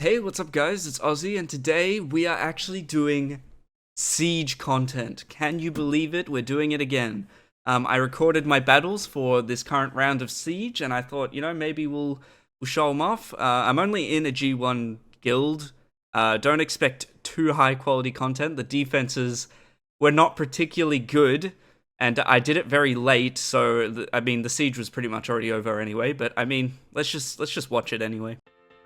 Hey, what's up guys? It's Ozzy and today we are actually doing Siege content. Can you believe it? We're doing it again. I recorded my battles for this current round of Siege and I thought, maybe we'll show them off. I'm only in a G1 guild. Don't expect too high quality content. The defenses were not particularly good and I did it very late, so the Siege was pretty much already over anyway, but let's just watch it anyway.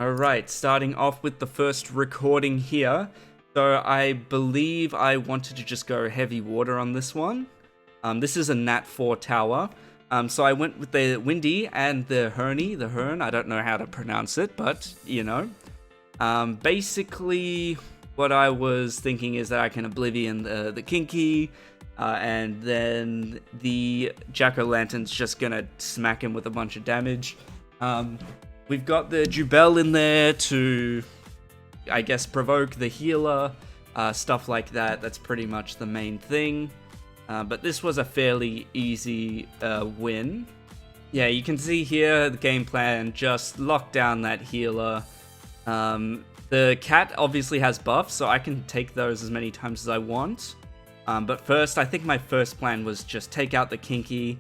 Alright, starting off with the first recording here. So I believe I wanted to just go heavy water on this one. This is a Nat 4 tower. So I went with the Windy and the Hern. I don't know how to pronounce it, but basically what I was thinking is that I can Oblivion the Kinky, and then the Jack-o'-lantern's just gonna smack him with a bunch of damage. We've got the Jubel in there to, I guess, provoke the healer, stuff like that. That's pretty much the main thing. But this was a fairly easy win. Yeah, you can see here the game plan, just lock down that healer. The cat obviously has buffs, so I can take those as many times as I want. But first, I think my first plan was just take out the Kinky.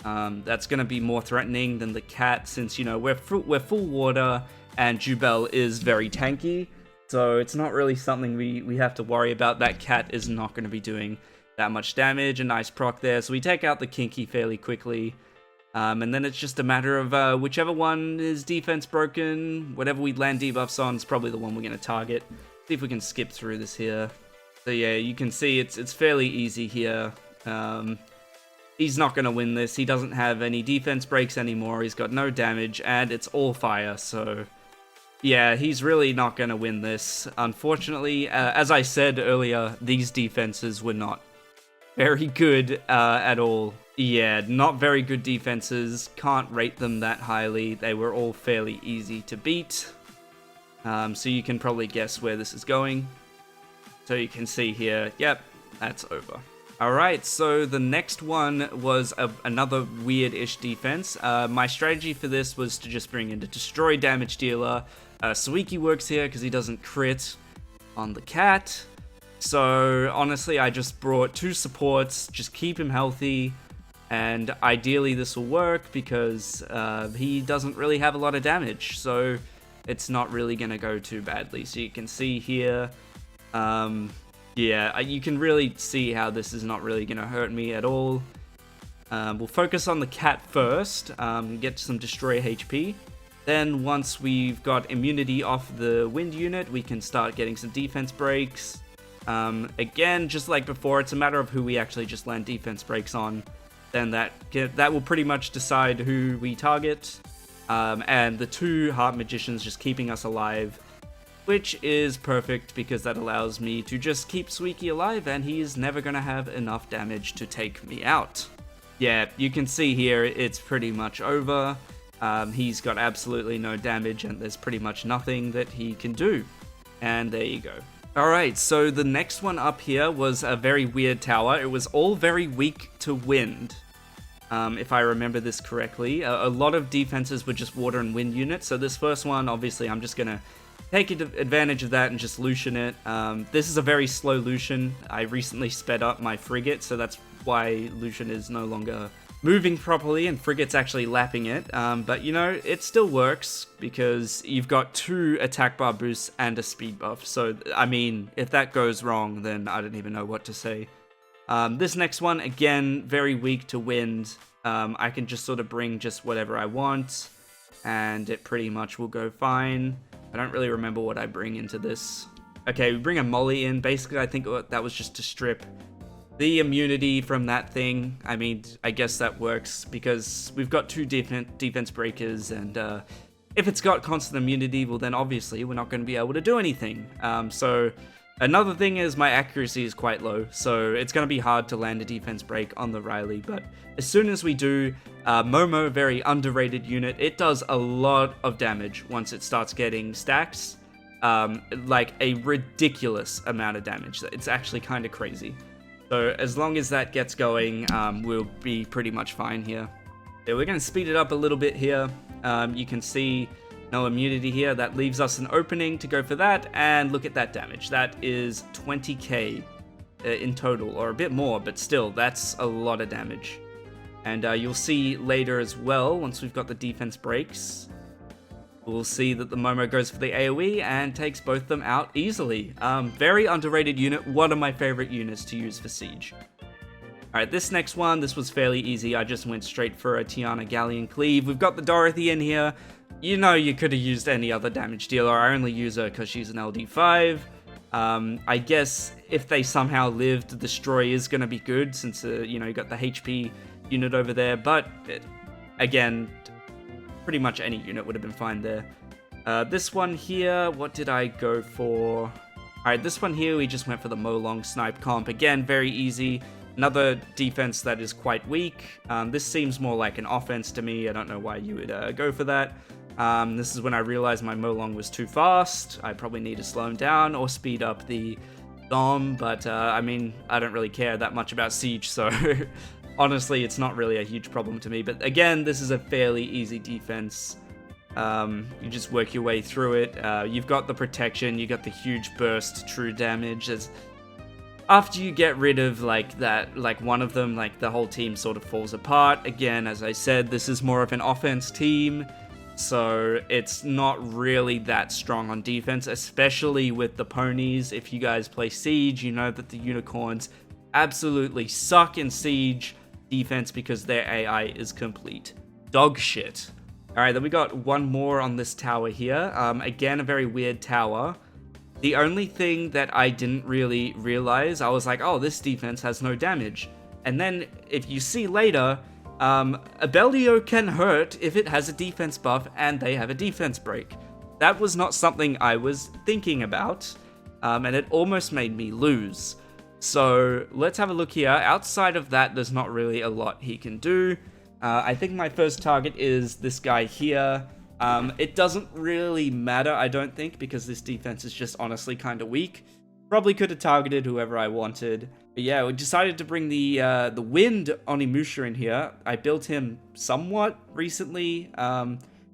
That's going to be more threatening than the cat since, we're full water and Jubel is very tanky. So it's not really something we have to worry about. That cat is not going to be doing that much damage. A nice proc there. So we take out the Kinky fairly quickly. And then it's just a matter of whichever one is defense broken, whatever we land debuffs on is probably the one we're going to target. See if we can skip through this here. So yeah, you can see it's fairly easy here. He's not going to win this. He doesn't have any defense breaks anymore. He's got no damage, and it's all fire. So, yeah, he's really not going to win this. Unfortunately, as I said earlier, these defenses were not very good at all. Yeah, not very good defenses. Can't rate them that highly. They were all fairly easy to beat. So you can probably guess where this is going. So you can see here, yep, that's over. Alright, so the next one was another weird-ish defense. My strategy for this was to just bring in the Destroy Damage Dealer. Suiki works here because he doesn't crit on the cat. So honestly, I just brought two supports, just keep him healthy, and ideally this will work because he doesn't really have a lot of damage, so it's not really going to go too badly. So you can see here, yeah, you can really see how this is not really going to hurt me at all. We'll focus on the cat first, get some destroy HP. Then once we've got immunity off the wind unit, we can start getting some defense breaks. Again, just like before, it's a matter of who we actually just land defense breaks on. Then that will pretty much decide who we target. And the two Heart Magicians just keeping us alive, which is perfect because that allows me to just keep Suiki alive and he is never going to have enough damage to take me out. Yeah, you can see here it's pretty much over. He's got absolutely no damage and there's pretty much nothing that he can do. And there you go. Alright, so the next one up here was a very weird tower. It was all very weak to wind, if I remember this correctly. A lot of defenses were just water and wind units, so this first one, obviously, I'm just going to take advantage of that and just Lucian it. This is a very slow Lucian. I recently sped up my frigate, so that's why Lucian is no longer moving properly and frigate's actually lapping it. But it still works because you've got two attack bar boosts and a speed buff. So, if that goes wrong, then I don't even know what to say. This next one, again, very weak to wind. I can just sort of bring just whatever I want and it pretty much will go fine. I don't really remember what I bring into this. Okay, we bring a Molly in. Basically, I think that was just to strip the immunity from that thing. I guess that works because we've got two defense breakers, and if it's got constant immunity, well then obviously we're not going to be able to do anything. So another thing is my accuracy is quite low, so it's going to be hard to land a defense break on the Riley, but as soon as we do, Momo, very underrated unit, it does a lot of damage once it starts getting stacks. Like a ridiculous amount of damage. It's actually kind of crazy. So as long as that gets going, we'll be pretty much fine here. Yeah, we're going to speed it up a little bit here. You can see No immunity here. That leaves us an opening to go for that, and look at that damage. That is 20k in total, or a bit more, but still, that's a lot of damage. And you'll see later as well, once we've got the defense breaks, we'll see that the Momo goes for the AoE and takes both of them out easily. Very underrated unit, one of my favorite units to use for Siege. Alright, this next one, this was fairly easy. I just went straight for a Tiana Galleon Cleave. We've got the Dorothy in here. You know you could have used any other damage dealer. I only use her because she's an LD5. I guess if they somehow lived, the Destroy is going to be good since, you know, you got the HP unit over there. But, again, pretty much any unit would have been fine there. This one here, what did I go for? Alright, this one here, we just went for the Molong Snipe comp. Again, very easy. Another defense that is quite weak. This seems more like an offense to me. I don't know why you would go for that. This is when I realized my Molong was too fast. I probably need to slow him down or speed up the Dom, but I mean, I don't really care that much about Siege, so honestly, it's not really a huge problem to me. But again, this is a fairly easy defense. You just work your way through it. You've got the protection, you got the huge burst true damage. After you get rid of like that, like one of them, like the whole team sort of falls apart. Again, as I said, this is more of an offense team, so it's not really that strong on defense, especially with the ponies. If you guys play Siege, you know that the unicorns absolutely suck in Siege defense because their AI is complete dog shit. Alright, then we got one more on this tower here. Again, a very weird tower. The only thing that I didn't really realize, I was like, oh, this defense has no damage. And then, if you see later, Abelio can hurt if it has a defense buff and they have a defense break. That was not something I was thinking about, and it almost made me lose. So, let's have a look here. Outside of that, there's not really a lot he can do. I think my first target is this guy here. It doesn't really matter, I don't think, because this defense is just honestly kind of weak. Probably could have targeted whoever I wanted. But yeah, we decided to bring the Wind Onimusha in here. I built him somewhat recently,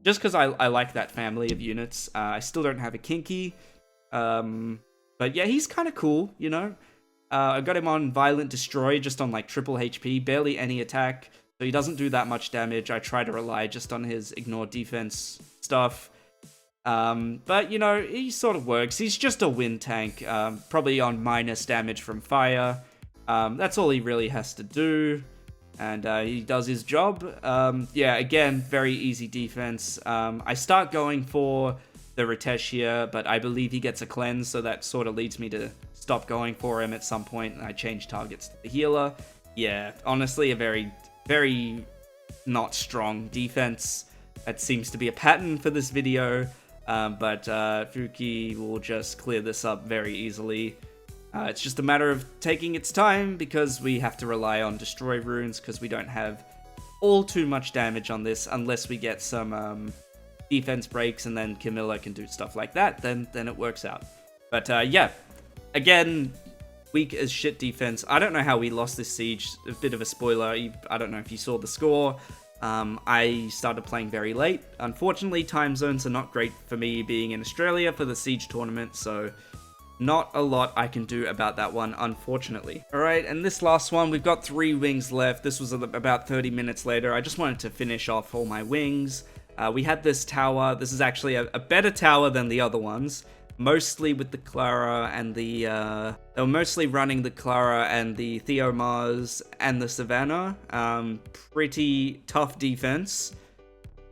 just because I like that family of units. I still don't have a Kinky. But yeah, he's kind of cool, you know? I got him on Violent Destroy, just on like triple HP, barely any attack. So he doesn't do that much damage. I try to rely just on his ignore defense stuff. But, you know, he sort of works. He's just a wind tank, probably on minus damage from fire. That's all he really has to do. And he does his job. Yeah, again, very easy defense. I start going for the Ritesh here, but I believe he gets a cleanse, so that sort of leads me to stop going for him at some point, and I change targets to the healer. Yeah, honestly, a very not strong defense. That seems to be a pattern for this video, but Fuki will just clear this up very easily. It's just a matter of taking its time because we have to rely on destroy runes because we don't have all too much damage on this unless we get some defense breaks and then Camilla can do stuff like that, then it works out. But yeah, again, weak as shit defense. I don't know how we lost this siege. A bit of a spoiler. I don't know if you saw the score. I started playing very late. Unfortunately, time zones are not great for me being in Australia for the siege tournament, so not a lot I can do about that one, unfortunately. Alright, and this last one, we've got 3 wings left. This was about 30 minutes later. I just wanted to finish off all my wings. We had this tower. This is actually a better tower than the other ones. Mostly with the Clara and the, they were mostly running the Clara and the Theomars and the Savannah. Pretty tough defense,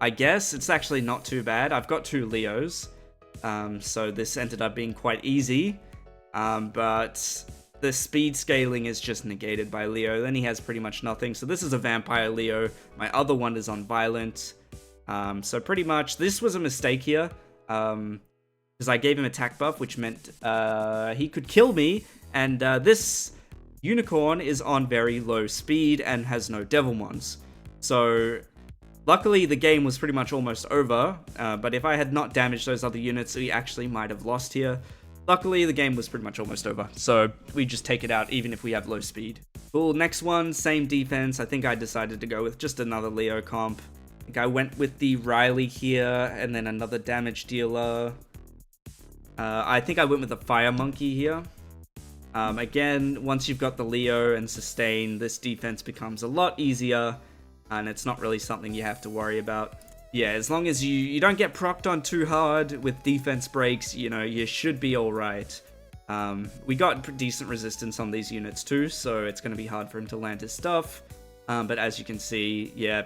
I guess. It's actually not too bad. I've got 2 Leos, so this ended up being quite easy. But the speed scaling is just negated by Leo. Then he has pretty much nothing. So this is a Vampire Leo. My other one is on Violent. So pretty much, this was a mistake here. Because I gave him attack buff, which meant he could kill me, and this unicorn is on very low speed and has no Devilmons. So, luckily the game was pretty much almost over, but if I had not damaged those other units, we actually might have lost here. Luckily, the game was pretty much almost over, so we just take it out even if we have low speed. Cool, next one, same defense. I think I decided to go with just another Leo comp. think I went with the Riley here, and then another damage dealer. I think I went with the Fire Monkey here. Again, once you've got the Leo and Sustain, this defense becomes a lot easier, and it's not really something you have to worry about. Yeah, as long as you don't get procced on too hard with defense breaks, you know, you should be alright. We got decent resistance on these units too, so it's going to be hard for him to land his stuff. But as you can see, yeah,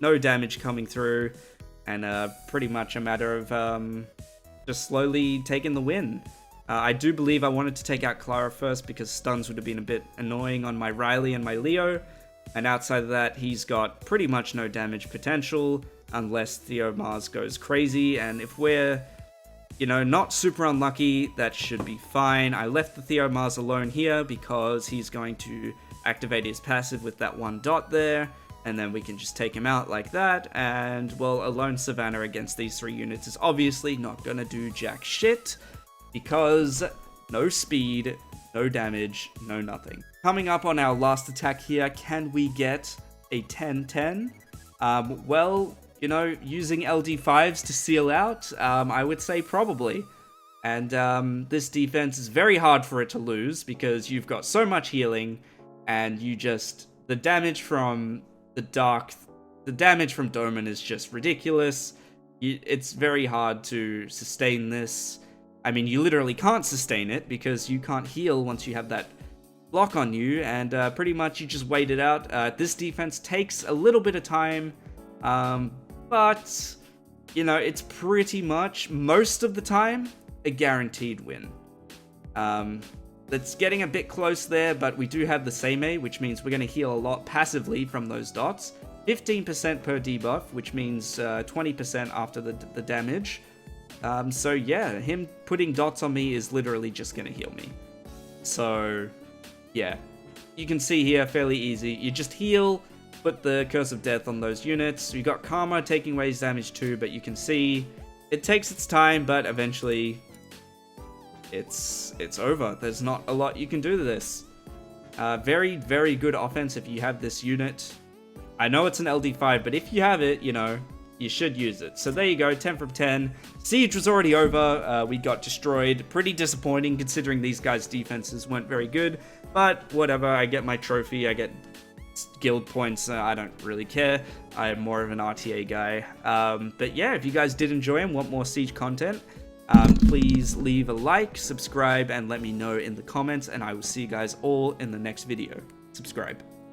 no damage coming through, and pretty much a matter of just slowly taking the win. I do believe I wanted to take out Clara first because stuns would have been a bit annoying on my Riley and my Leo, and outside of that, he's got pretty much no damage potential unless Theomars goes crazy, and if we're, you know, not super unlucky, that should be fine. I left the Theomars alone here because he's going to activate his passive with that one dot there, and then we can just take him out like that, and, well, a lone Savannah against these 3 units is obviously not gonna do jack shit, because no speed, no damage, no nothing. Coming up on our last attack here, can we get a 10-10? Well, you know, using LD5s to seal out, I would say probably. And this defense is very hard for it to lose because you've got so much healing, and you just, the damage from the damage from Doman is just ridiculous. It's very hard to sustain this. I mean, you literally can't sustain it because you can't heal once you have that block on you, and pretty much you just wait it out. This defense takes a little bit of time, but, you know, it's pretty much, most of the time, a guaranteed win. It's getting a bit close there, but we do have the Seimei, which means we're going to heal a lot passively from those dots. 15% per debuff, which means 20% after the damage. So yeah, him putting dots on me is literally just going to heal me. So, yeah. You can see here, fairly easy. You just heal, put the Curse of Death on those units. You got Karma taking away his damage too, but you can see it takes its time, but eventually it's over. There's not a lot you can do to this. Very, very good offense if you have this unit. I know it's an LD5, but if you have it, you know, you should use it. So there you go, 10 from 10. Siege was already over. We got destroyed. Pretty disappointing considering these guys' defenses weren't very good. But whatever, I get my trophy. I get guild points. I don't really care. I am more of an RTA guy. But yeah, if you guys did enjoy and want more Siege content, please leave a like, subscribe, and let me know in the comments. And I will see you guys all in the next video. Subscribe.